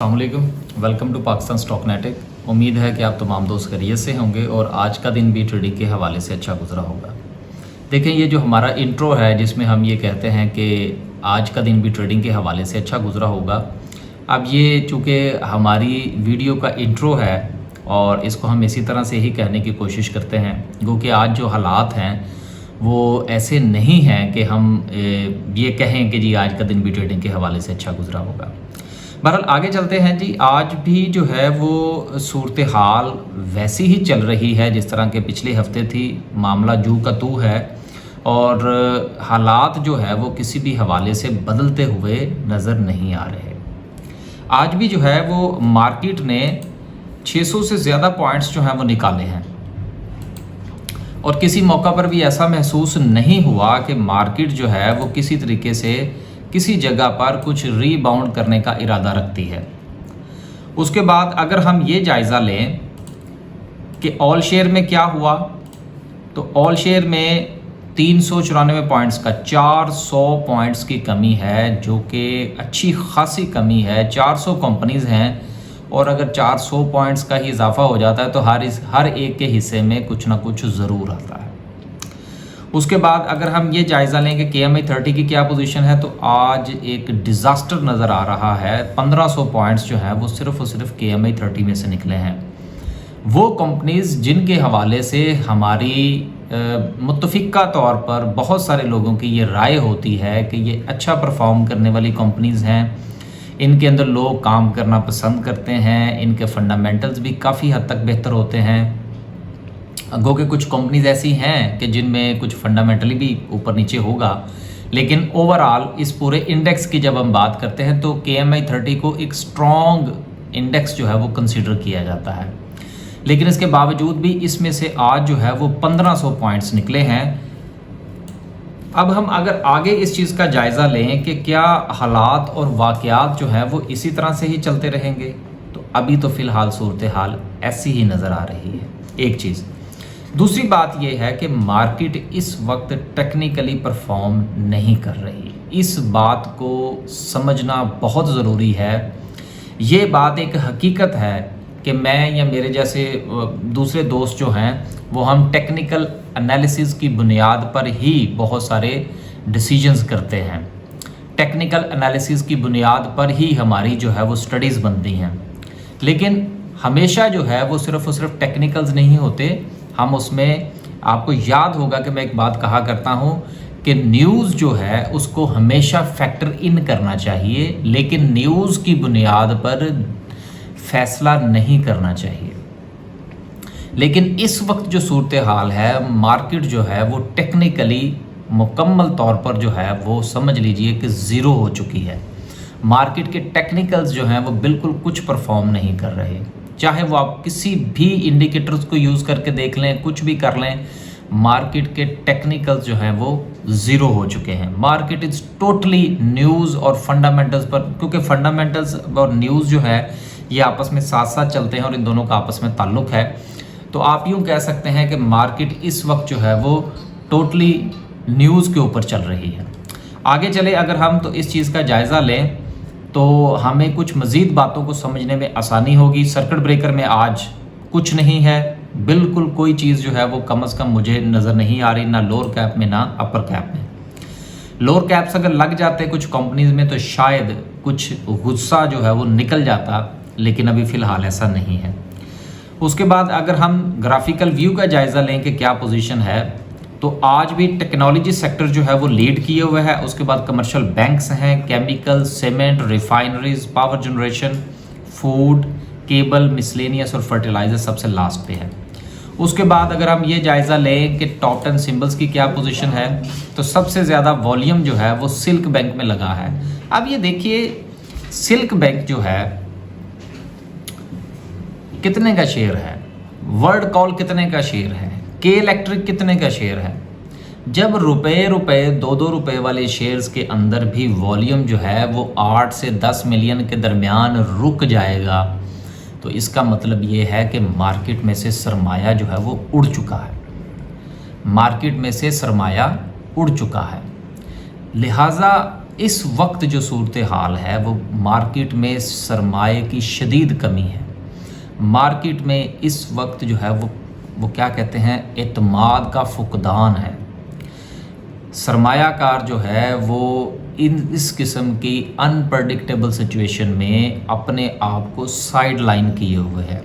अस्सलामुअलैकुम, welcome to Pakistan stock नेटिक। उम्मीद है कि आप तमाम दोस्त खैरियत से होंगे और आज का दिन भी ट्रेडिंग के हवाले से अच्छा गुजरा होगा। देखें, ये जो हमारा इंट्रो है जिसमें हम ये कहते हैं कि आज का दिन भी ट्रेडिंग के हवाले से अच्छा गुजरा होगा, अब ये चूँकि हमारी वीडियो का इंट्रो है और इसको हम इसी तरह से ही कहने की कोशिश करते हैं, क्योंकि आज जो हालात हैं वो ऐसे नहीं हैं कि हम ये कहें कि जी आज का दिन भी ट्रेडिंग के हवाले से अच्छा गुजरा होगा। बहरहाल आगे चलते हैं जी। आज भी जो है वो सूरत हाल वैसी ही चल रही है जिस तरह के पिछले हफ्ते थी। मामला जू का तू है और हालात जो है वो किसी भी हवाले से बदलते हुए नज़र नहीं आ रहे। आज भी जो है वो मार्केट ने 600 से ज़्यादा पॉइंट्स जो हैं वो निकाले हैं और किसी मौका पर भी ऐसा महसूस नहीं हुआ कि मार्केट जो है वो किसी तरीके से किसी जगह पर कुछ रीबाउंड करने का इरादा रखती है। उसके बाद अगर हम ये जायज़ा लें कि ऑल शेयर में क्या हुआ, तो ऑल शेयर में 394 पॉइंट्स का 400 पॉइंट्स की कमी है, जो कि अच्छी खासी कमी है। 400 कंपनीज़ हैं और अगर 400 पॉइंट्स का ही इजाफा हो जाता है तो हर एक के हिस्से में कुछ ना कुछ ज़रूर आता है। उसके बाद अगर हम ये जायज़ा लें कि KMI 30 की क्या पोजीशन है, तो आज एक डिज़ास्टर नज़र आ रहा है। 1500 पॉइंट्स जो है वो सिर्फ़ और सिर्फ KMI 30 में से निकले हैं। वो कंपनीज़ जिनके हवाले से हमारी मुत्तफ़िका तौर पर बहुत सारे लोगों की ये राय होती है कि ये अच्छा परफॉर्म करने वाली कंपनीज़ हैं, इनके अंदर लोग काम करना पसंद करते हैं, इनके फंडामेंटल्स भी काफ़ी हद तक बेहतर होते हैं। गो के कुछ कंपनीज ऐसी हैं कि जिनमें कुछ फंडामेंटली भी ऊपर नीचे होगा, लेकिन ओवरऑल इस पूरे इंडेक्स की जब हम बात करते हैं तो KMI 30 को एक स्ट्रॉन्ग इंडेक्स जो है वो कंसीडर किया जाता है। लेकिन इसके बावजूद भी इसमें से आज जो है वो 1500 पॉइंट्स निकले हैं। अब हम अगर आगे इस चीज़ का जायज़ा लें कि क्या हालात और वाक़यात जो है वो इसी तरह से ही चलते रहेंगे, तो अभी तो फ़िलहाल सूरत हाल ऐसी ही नज़र आ रही है। एक चीज़। दूसरी बात यह है कि मार्केट इस वक्त टेक्निकली परफॉर्म नहीं कर रही। इस बात को समझना बहुत ज़रूरी है। ये बात एक हकीकत है कि मैं या मेरे जैसे दूसरे दोस्त जो हैं वो हम टेक्निकल एनालिसिस की बुनियाद पर ही बहुत सारे डिसीजंस करते हैं। टेक्निकल एनालिसिस की बुनियाद पर ही हमारी जो है वो स्टडीज़ बनती हैं। लेकिन हमेशा जो है वो सिर्फ़ और सिर्फ टेक्निकल्स नहीं होते। हम उसमें, आपको याद होगा कि मैं एक बात कहा करता हूँ कि न्यूज़ जो है उसको हमेशा फैक्टर इन करना चाहिए, लेकिन न्यूज़ की बुनियाद पर फैसला नहीं करना चाहिए। लेकिन इस वक्त जो सूरत हाल है, मार्केट जो है वो टेक्निकली मुकम्मल तौर पर जो है वो समझ लीजिए कि ज़ीरो हो चुकी है। मार्केट के टेक्निकल्स जो हैं वो बिल्कुल कुछ परफॉर्म नहीं कर रहे। चाहे वो आप किसी भी इंडिकेटर्स को यूज़ करके देख लें, कुछ भी कर लें, मार्केट के टेक्निकल्स जो हैं वो ज़ीरो हो चुके हैं। मार्केट इज़ टोटली न्यूज़ और फंडामेंटल्स पर, क्योंकि फंडामेंटल्स और न्यूज़ जो है ये आपस में साथ साथ चलते हैं और इन दोनों का आपस में ताल्लुक़ है। तो आप यूँ कह सकते हैं कि मार्केट इस वक्त जो है वो टोटली न्यूज़ के ऊपर चल रही है। आगे चले अगर हम तो इस चीज़ का जायज़ा लें तो हमें कुछ मज़ीद बातों को समझने में आसानी होगी। सर्किट ब्रेकर में आज कुछ नहीं है, बिल्कुल कोई चीज़ जो है वो कम से कम मुझे नज़र नहीं आ रही, ना लोअर कैप में ना अपर कैप में। लोअर कैप्स अगर लग जाते कुछ कंपनीज़ में तो शायद कुछ गुस्सा जो है वो निकल जाता, लेकिन अभी फ़िलहाल ऐसा नहीं है। उसके बाद अगर हम ग्राफिकल व्यू का जायज़ा लें कि क्या पोजीशन है, तो आज भी टेक्नोलॉजी सेक्टर जो है वो लीड किए हुए है। उसके बाद कमर्शियल बैंक्स हैं, chemical, cement, refineries, power generation, food, cable, miscellaneous और फर्टिलाइजर सबसे लास्ट पे है। उसके बाद अगर हम ये जायज़ा लें कि टॉप 10 सिंबल्स की क्या पोजीशन है, तो सबसे ज़्यादा वॉल्यूम जो है वो सिल्क बैंक में लगा है। अब ये देखिए, सिल्क बैंक जो है कितने का शेयर है, वर्ल्ड कॉल कितने का शेयर है, के इलेक्ट्रिक कितने का शेयर है। जब रुपए 2-2 रुपए वाले शेयर्स के अंदर भी वॉल्यूम जो है वो 8 से 10 मिलियन के दरमियान रुक जाएगा, तो इसका मतलब ये है कि मार्केट में से सरमाया जो है वो उड़ चुका है। मार्केट में से सरमाया उड़ चुका है। लिहाजा इस वक्त जो सूरत हाल है वो मार्केट में सरमाए की शदीद कमी है। मार्केट में इस वक्त जो है वो क्या कहते हैं, एतमाद का फुकदान है। सरमायाकार जो है वो इस किस्म की अनप्रडिक्टेबल सिचुएशन में अपने आप को साइड लाइन किए हुए है।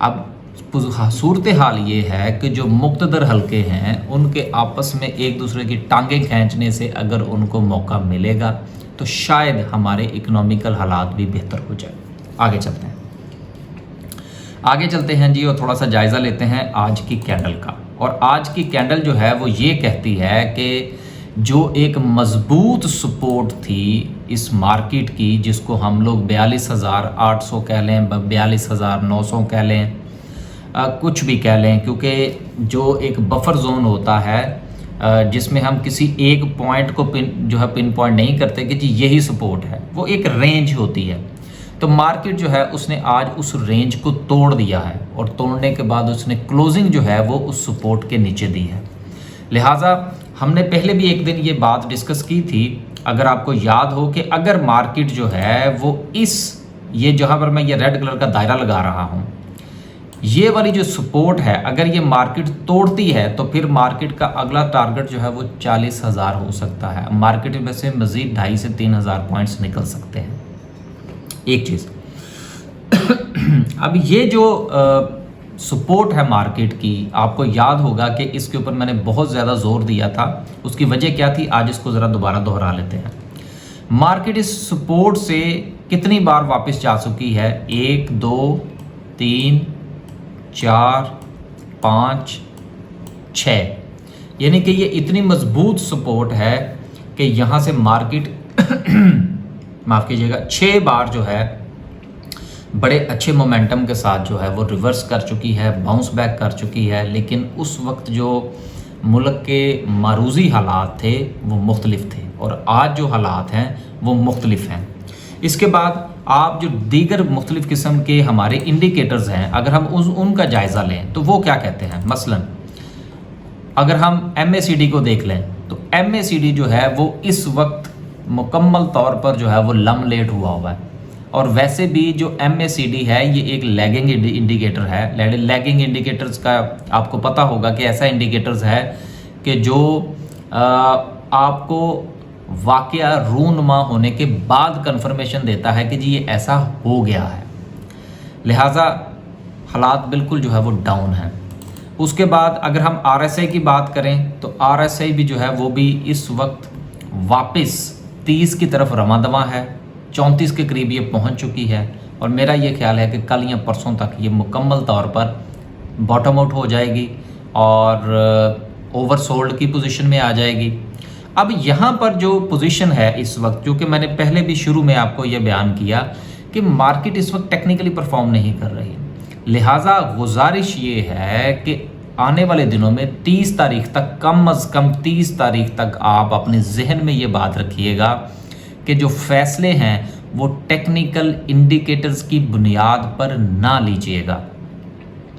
अब सूरत हाल ये है कि जो मुक़्तदर हलके हैं उनके आपस में एक दूसरे की टांगें खींचने से अगर उनको मौका मिलेगा तो शायद हमारे इकोनॉमिकल हालात भी बेहतर हो जाए। आगे चलते हैं जी, और थोड़ा सा जायज़ा लेते हैं आज की कैंडल का। और आज की कैंडल जो है वो ये कहती है कि जो एक मज़बूत सपोर्ट थी इस मार्केट की, जिसको हम लोग 42,800 कह लें, 42,900 कह लें, कुछ भी कह लें, क्योंकि जो एक बफर जोन होता है जिसमें हम किसी एक पॉइंट को पिन पॉइंट नहीं करते कि जी यही सपोर्ट है, वो एक रेंज होती है। तो मार्केट जो है उसने आज उस रेंज को तोड़ दिया है और तोड़ने के बाद उसने क्लोजिंग जो है वो उस सपोर्ट के नीचे दी है। लिहाजा हमने पहले भी एक दिन ये बात डिस्कस की थी, अगर आपको याद हो, कि अगर मार्केट जो है वो ये जहाँ पर मैं ये रेड कलर का दायरा लगा रहा हूँ, ये वाली जो सपोर्ट है, अगर ये मार्केट तोड़ती है तो फिर मार्केट का अगला टारगेट जो है वो 40,000 हो सकता है। मार्केट में से मज़ीद 2,500 से 3,000 पॉइंट्स निकल सकते हैं। एक चीज़ अब ये जो सपोर्ट है मार्केट की, आपको याद होगा कि इसके ऊपर मैंने बहुत ज़्यादा जोर दिया था। उसकी वजह क्या थी, आज इसको ज़रा दोबारा दोहरा लेते हैं। मार्केट इस सपोर्ट से कितनी बार वापस जा चुकी है, 1 2 3 4 5 6, यानी कि ये इतनी मजबूत सपोर्ट है कि यहाँ से मार्केट माफ़ कीजिएगा 6 बार जो है बड़े अच्छे मोमेंटम के साथ जो है वो रिवर्स कर चुकी है, बाउंस बैक कर चुकी है। लेकिन उस वक्त जो मुल्क के मारूजी हालात थे वो मुख्तलिफ थे और आज जो हालात हैं वो मुख्तलिफ हैं। इसके बाद आप जो दीगर मुख्तलिफ किस्म के हमारे इंडिकेटर्स हैं, अगर हम उनका जायज़ा लें तो वो क्या कहते हैं। मसलन अगर हम MACD को देख लें तो MACD जो है वो इस वक्त मुकम्मल तौर पर जो है वो लम लेट हुआ है। और वैसे भी जो MACD है ये एक लैगिंग इंडिकेटर है। लैगिंग इंडिकेटर्स का आपको पता होगा कि ऐसा इंडिकेटर्स है कि जो आपको वाक़या रूनुमा होने के बाद कंफर्मेशन देता है कि जी ये ऐसा हो गया है। लिहाजा हालात बिल्कुल जो है वो डाउन है। उसके बाद अगर हम RSI की बात करें तो RSI भी जो है वो भी इस वक्त वापस 30 की तरफ रवां दवां है, 34 के करीब ये पहुंच चुकी है। और मेरा ये ख्याल है कि कल या परसों तक ये मुकम्मल तौर पर बॉटम आउट हो जाएगी और ओवरसोल्ड की पोजीशन में आ जाएगी। अब यहाँ पर जो पोजीशन है इस वक्त, जो कि मैंने पहले भी शुरू में आपको ये बयान किया कि मार्केट इस वक्त टेक्निकली परफॉर्म नहीं कर रही, लिहाजा गुजारिश ये है कि आने वाले दिनों में 30 तारीख तक, कम अज़ कम 30 तारीख तक आप अपने जहन में ये बात रखिएगा कि जो फैसले हैं वो टेक्निकल इंडिकेटर्स की बुनियाद पर ना लीजिएगा।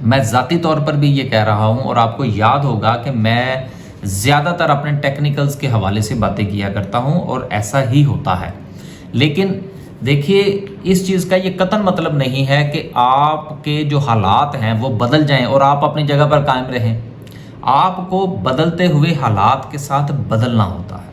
मैं ज़ाती तौर पर भी ये कह रहा हूँ और आपको याद होगा कि मैं ज़्यादातर अपने टेक्निकल्स के हवाले से बातें किया करता हूँ और ऐसा ही होता है। लेकिन देखिए, इस चीज़ का ये कतन मतलब नहीं है कि आपके जो हालात हैं वो बदल जाएं और आप अपनी जगह पर कायम रहें। आपको बदलते हुए हालात के साथ बदलना होता है।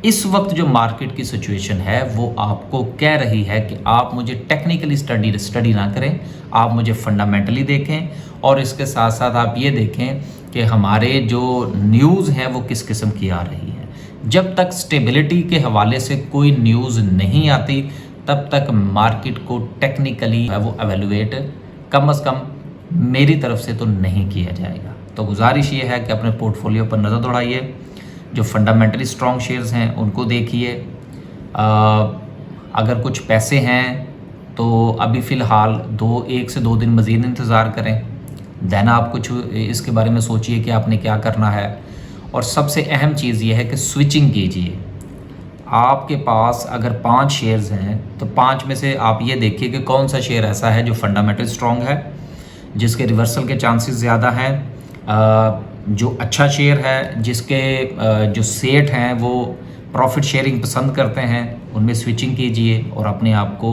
इस वक्त जो मार्केट की सिचुएशन है वो आपको कह रही है कि आप मुझे टेक्निकली स्टडी ना करें, आप मुझे फंडामेंटली देखें और इसके साथ साथ आप ये देखें कि हमारे जो न्यूज़ हैं वो किस किस्म की आ रही है। जब तक स्टेबिलिटी के हवाले से कोई न्यूज़ नहीं आती तब तक मार्केट को टेक्निकली वो एवेलुएट कम अज़ कम मेरी तरफ से तो नहीं किया जाएगा। तो गुजारिश ये है कि अपने पोर्टफोलियो पर नज़र दौड़ाइए, जो फंडामेंटली स्ट्रॉन्ग शेयर्स हैं उनको देखिए। अगर कुछ पैसे हैं तो अभी फ़िलहाल 1 से 2 दिन मज़ीद इंतज़ार करें, देन आप कुछ इसके बारे में सोचिए कि आपने क्या करना है। और सबसे अहम चीज़ ये है कि स्विचिंग कीजिए। आपके पास अगर 5 शेयर्स हैं तो 5 में से आप ये देखिए कि कौन सा शेयर ऐसा है जो फंडामेंटल स्ट्रॉन्ग है, जिसके रिवर्सल के चांसेस ज़्यादा हैं, जो अच्छा शेयर है, जिसके जो सेट हैं वो प्रॉफिट शेयरिंग पसंद करते हैं उनमें स्विचिंग कीजिए और अपने आप को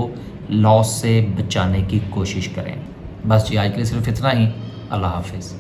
लॉस से बचाने की कोशिश करें। बस जी आज के लिए सिर्फ इतना ही। अल्लाह हाफिज़।